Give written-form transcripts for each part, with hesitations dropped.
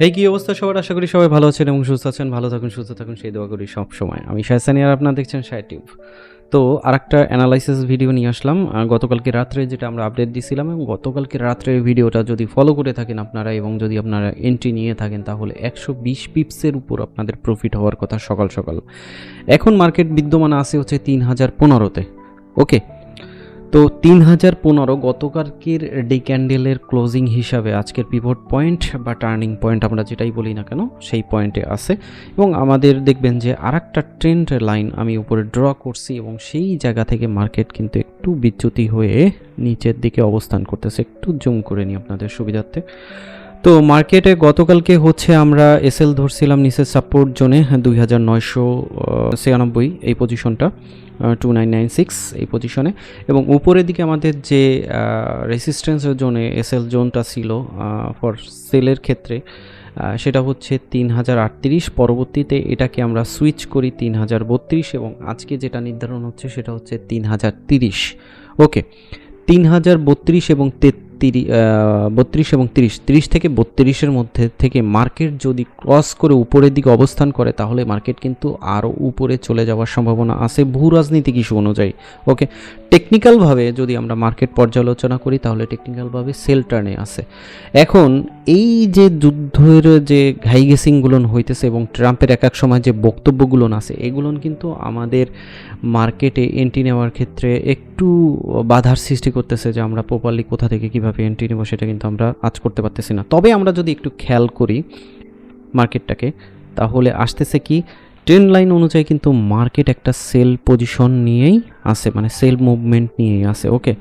এই কি অবস্থা সবার? আশা করি সবাই ভালো আছেন এবং সুস্থ আছেন। ভালো থাকুন, সুস্থ থাকুন সেই দোয়া করি সবসময়। আমি শাহসানি আর আপনারা দেখছেন শাহ টিউব। তো আরেকটা অ্যানালাইসিস ভিডিও নিয়ে আসলাম। গতকালকে রাত্রে যেটা আমরা আপডেট দিছিলাম এবং গতকালকে রাত্রের ভিডিওটা যদি ফলো করে থাকেন আপনারা এবং যদি আপনারা এন্ট্রি নিয়ে থাকেন তাহলে 120 পিপসের উপর আপনাদের প্রফিট হওয়ার কথা সকাল সকাল। এখন মার্কেট বিদ্যমান আছে হচ্ছে 3015-তে। ওকে, তো 3015 গতকালকের ডে ক্যান্ডেলের ক্লোজিং হিসাবে আজকের পিভট পয়েন্ট বা টার্নিং পয়েন্ট আমরা যেটাই বলি না কেন সেই পয়েন্টে আছে এবং আমাদের দেখবেন যে আরেকটা ট্রেন্ড লাইন আমি উপরে ড্র করছি এবং সেই জায়গা থেকে মার্কেট কিন্তু একটু বিচ্যুতি হয়ে নিচের দিকে অবস্থান করতেছে। একটু জুম করে নিই আপনাদের সুবিধার্থে। তো মার্কেটে গতকালকে হচ্ছে আমরা এসএল ধরছিলাম নিচের সাপোর্ট জোনে 2996 এই পজিশনটা, 2996 এই পজিশনে, এবং উপরের দিকে আমাদের যে রেসিস্ট্যান্সের জোনে এসএল জোনটা ছিল ফর সেলের ক্ষেত্রে সেটা হচ্ছে 3038। পরবর্তীতে এটাকে আমরা সুইচ করি 3032 এবং আজকে যেটা নির্ধারণ হচ্ছে সেটা হচ্ছে 3030। ওকে, 3032 এবং 32 এবং 30 থেকে 32-এর মধ্যে থেকে মার্কেট যদি ক্রস করে উপরের দিকে অবস্থান করে তাহলে মার্কেট কিন্তু আরও উপরে চলে যাওয়ার সম্ভাবনা আছে ভূ রাজনীতিক ইস্যু অনুযায়ী। ওকে, টেকনিক্যালভাবে যদি আমরা মার্কেট পর্যালোচনা করি তাহলে টেকনিক্যালভাবে সেল টার্নে আছে। এখন এই যে যুদ্ধের যে ঘাইগেসিংগুলো হইতেছে এবং ট্রাম্পের এক এক সময় যে বক্তব্যগুলো আছে এগুলো কিন্তু আমাদের মার্কেটে এন্ট্রি নেওয়ার ক্ষেত্রে একটু বাধার সৃষ্টি করতেছে যে আমরা প্রপারলি কোথা থেকে কীভাবে এন্ট্রি নেব সেটা কিন্তু আমরা আজ করতে পারতেছি না। তবে আমরা যদি একটু খেয়াল করি মার্কেটটাকে তাহলে আসতেছে কি ট্রেন্ড লাইন অনুযায়ী কিন্তু মার্কেট একটা সেল পজিশন নিয়েই আছে, মানে সেল মুভমেন্ট নিয়েই আছে। ওকে,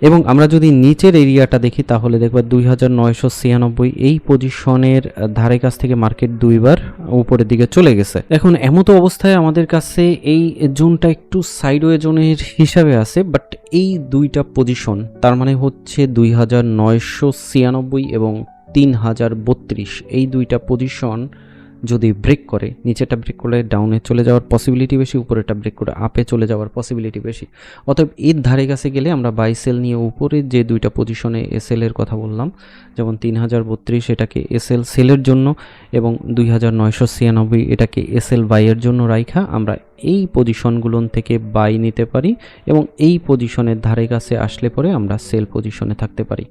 এবং আমরা যদি নিচের এরিয়াটা দেখি তাহলে দেখবা 2996 এই পজিশনের ধারে কাছ থেকে মার্কেট দুইবার উপরের দিকে চলে গেছে। এখন এমতো অবস্থায় আমাদের কাছে এই জোনটা একটু সাইডওয়ে জোনের হিসাবে আছে, বাট এই দুইটা পজিশন তার মানে হচ্ছে 2996 এবং 3032 এই দুইটা পজিশন যদি ব্রেক করে, নিচেটা ব্রেক করলে ডাউনে চলে যাওয়ার পসিবিলিটি বেশি, উপরেটা ব্রেক করে আপে চলে যাওয়ার পসিবিলিটি বেশি। অতএব এর ধারে কাছে গেলে আমরা বাই সেল নিয়ে উপরে যে দুইটা পজিশনে এসএল এর কথা বললাম, যেমন 3032 এটাকে এসএল সেলের জন্য এবং 2996 এটাকে এসএল বাইয়ের জন্য রাইখা আমরা এই পজিশনগুলোন থেকে বাই নিতে পারি এবং এই পজিশনের ধারে কাছে আসলে পরে আমরা সেল পজিশনে থাকতে পারি।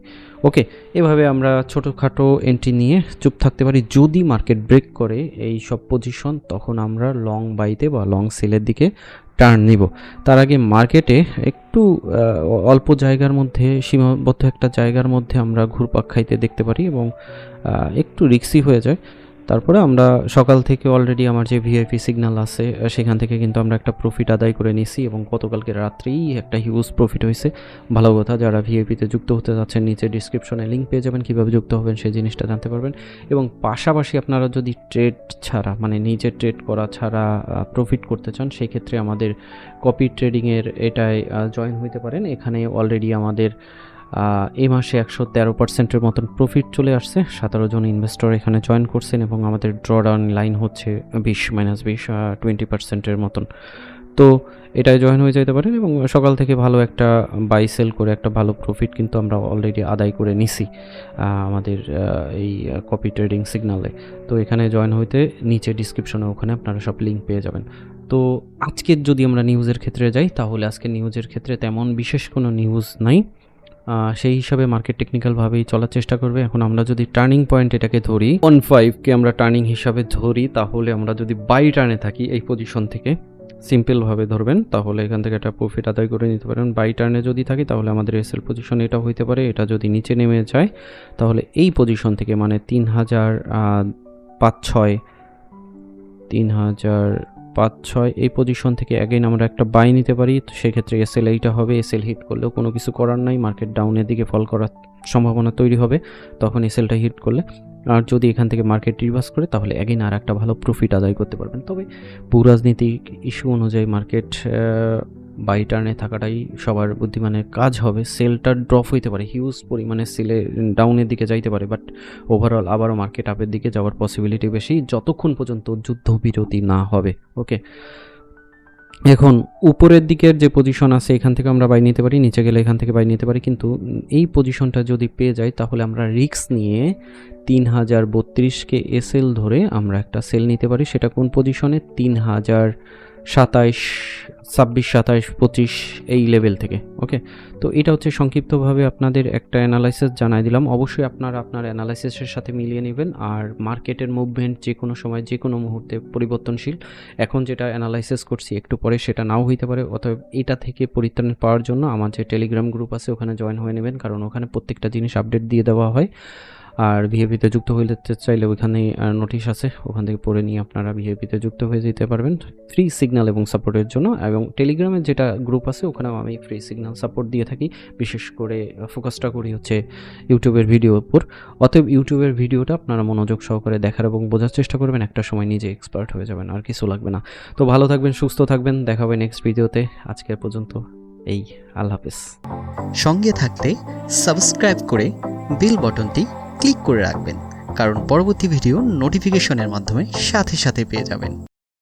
ওকে, এভাবে আমরা ছোটোখাটো এন্ট্রি নিয়ে চুপ থাকতে পারি। যদি মার্কেট ব্রেক করে এই সব পজিশন তখন আমরা লং বাইতে বা লং সেলের দিকে টার্ন নিব। তার আগে মার্কেটে একটু অল্প জায়গার মধ্যে, সীমাবদ্ধ একটা জায়গার মধ্যে আমরা ঘুরপাক খাইতে দেখতে পারি এবং একটু রিস্কি হয়ে যায়। তারপরে আমরা সকাল থেকে অলরেডি আমার যে ভিআইপি সিগন্যাল আছে সেখান থেকে কিন্তু আমরা একটা প্রফিট আদায় করে নিছি এবং গতকালকে রাত্রেই একটা হিউজ প্রফিট হয়েছে। ভালো কথা, যারা ভিআইপিতে যুক্ত হতে যাচ্ছেন নিচে ডিসক্রিপশনে লিঙ্ক পেয়ে যাবেন, কীভাবে যুক্ত হবেন সেই জিনিসটা জানতে পারবেন। এবং পাশাপাশি আপনারা যদি ট্রেড ছাড়া, মানে নিজে ট্রেড করা ছাড়া প্রফিট করতে চান সেই ক্ষেত্রে আমাদের কপি ট্রেডিংয়ের এটায় জয়েন হইতে পারেন। এখানে অলরেডি আমাদের এই মাসে 113% মতন প্রফিট চলে আসছে। 17 জন ইনভেস্টর এখানে জয়েন করছেন এবং আমাদের ড্রডাউন লাইন হচ্ছে 20-20 মতন। তো এটাই জয়েন হয়ে যেতে পারেন এবং সকাল থেকে ভালো একটা বাই সেল করে একটা ভালো প্রফিট কিন্তু আমরা অলরেডি আদায় করে নিছি আমাদের এই কপি ট্রেডিং সিগনালে। তো এখানে জয়েন হইতে নিচে ডিসক্রিপশনে ওখানে আপনারা সব লিঙ্ক পেয়ে যাবেন। তো আজকের যদি আমরা নিউজের ক্ষেত্রে যাই তাহলে আজকে নিউজের ক্ষেত্রে তেমন বিশেষ কোনো নিউজ নাই। সেই হিসাবে মার্কেট টেকনিক্যালভাবেই চলার চেষ্টা করবে। এখন আমরা যদি টার্নিং পয়েন্ট এটাকে ধরি 15কে আমরা টার্নিং হিসাবে ধরি তাহলে আমরা যদি বাই টার্নে থাকি এই পজিশন থেকে, সিম্পলভাবে ধরবেন তাহলে এখান থেকে একটা প্রফিট আদায় করে নিতে পারেন। বাই টার্নে যদি থাকি তাহলে আমাদের এসএল পজিশন এটা হইতে পারে। এটা যদি নিচে নেমে যায় তাহলে এই পজিশন থেকে, মানে 3005-6 এই পজিশন থেকে অ্যাগেন আমরা একটা বাই নিতে পারি। তো সেক্ষেত্রে এসএল এইটা হবে, এসএল হিট করলেও কোনো কিছু করার নাই, মার্কেট ডাউনের দিকে ফল করার সম্ভাবনা তৈরি হবে তখন এসএলটা হিট করলে। আর যদি এখান থেকে মার্কেট রিভার্স করে তাহলে অ্যাগেন আর একটা ভালো প্রফিট আদায় করতে পারবেন। তবে ভূরাজনৈতিক ইস্যু অনুযায়ী মার্কেট বাই টার্নে থাকাটাই সবার বুদ্ধিমানের কাজ হবে। সেলটা ড্রপ হইতে পারে, হিউজ পরিমাণে সেলে ডাউনের দিকে যাইতে পারে, বাট ওভারঅল আবারও মার্কেট আপের দিকে যাওয়ার পসিবিলিটি বেশি যতক্ষণ পর্যন্ত যুদ্ধবিরতি না হবে। ওকে, এখন উপরের দিকের যে পজিশন আছে এখান থেকে আমরা বাই নিতে পারি, নিচে গেলে এখান থেকে বাই নিতে পারি, কিন্তু এই পজিশনটা যদি পেয়ে যাই তাহলে আমরা রিস্ক নিয়ে 3032কে এসএল ধরে আমরা একটা সেল নিতে পারি। সেটা কোন পজিশনে? 3027, 26, 27, 25 এই লেভেল থেকে। ওকে, তো এটা হচ্ছে সংক্ষিপ্তভাবে আপনাদের একটা অ্যানালাইসিস জানাই দিলাম। অবশ্যই আপনারা আপনার অ্যানালাইসিসের সাথে মিলিয়ে নেবেন। আর মার্কেটের মুভমেন্ট যে কোনো সময় যে কোনো মুহূর্তে পরিবর্তনশীল। এখন যেটা অ্যানালাইসিস করছি একটু পরে সেটা নাও হইতে পারে। অতএব এটা থেকে পরিত্রাণ পাওয়ার জন্য আমার যে টেলিগ্রাম গ্রুপ আছে ওখানে জয়েন হয়ে নেবেন, কারণ ওখানে প্রত্যেকটা জিনিস আপডেট দিয়ে দেওয়া হয়। আর ভিএপিতে যুক্ত হইতে চাইলে ওইখানে নোটিশ আছে, ওখান থেকে পড়ে নিয়ে আপনারা ভিএপিতে যুক্ত হয়ে যেতে পারবেন ফ্রি সিগন্যাল এবং সাপোর্টের জন্য। এবং টেলিগ্রামের যেটা গ্রুপ আছে ওখানেও আমি ফ্রি সিগন্যাল সাপোর্ট দিয়ে থাকি। বিশেষ করে ফোকাসটা করি হচ্ছে ইউটিউবের ভিডিওর উপর। অতএব ইউটিউবের ভিডিওটা আপনারা মনোযোগ সহকারে দেখার এবং বোঝার চেষ্টা করবেন, একটা সময় নিজে এক্সপার্ট হয়ে যাবেন, আর কিছু লাগবে না। তো ভালো থাকবেন, সুস্থ থাকবেন, দেখা হবে নেক্সট ভিডিওতে। আজকের পর্যন্ত এই, আল্লাহ হাফেজ। সঙ্গে থাকতে সাবস্ক্রাইব করে বেল বাটনটি ক্লিক করে রাখবেন, কারণ পরবর্তী ভিডিও নোটিফিকেশনের মাধ্যমে সাথে সাথে পেয়ে যাবেন।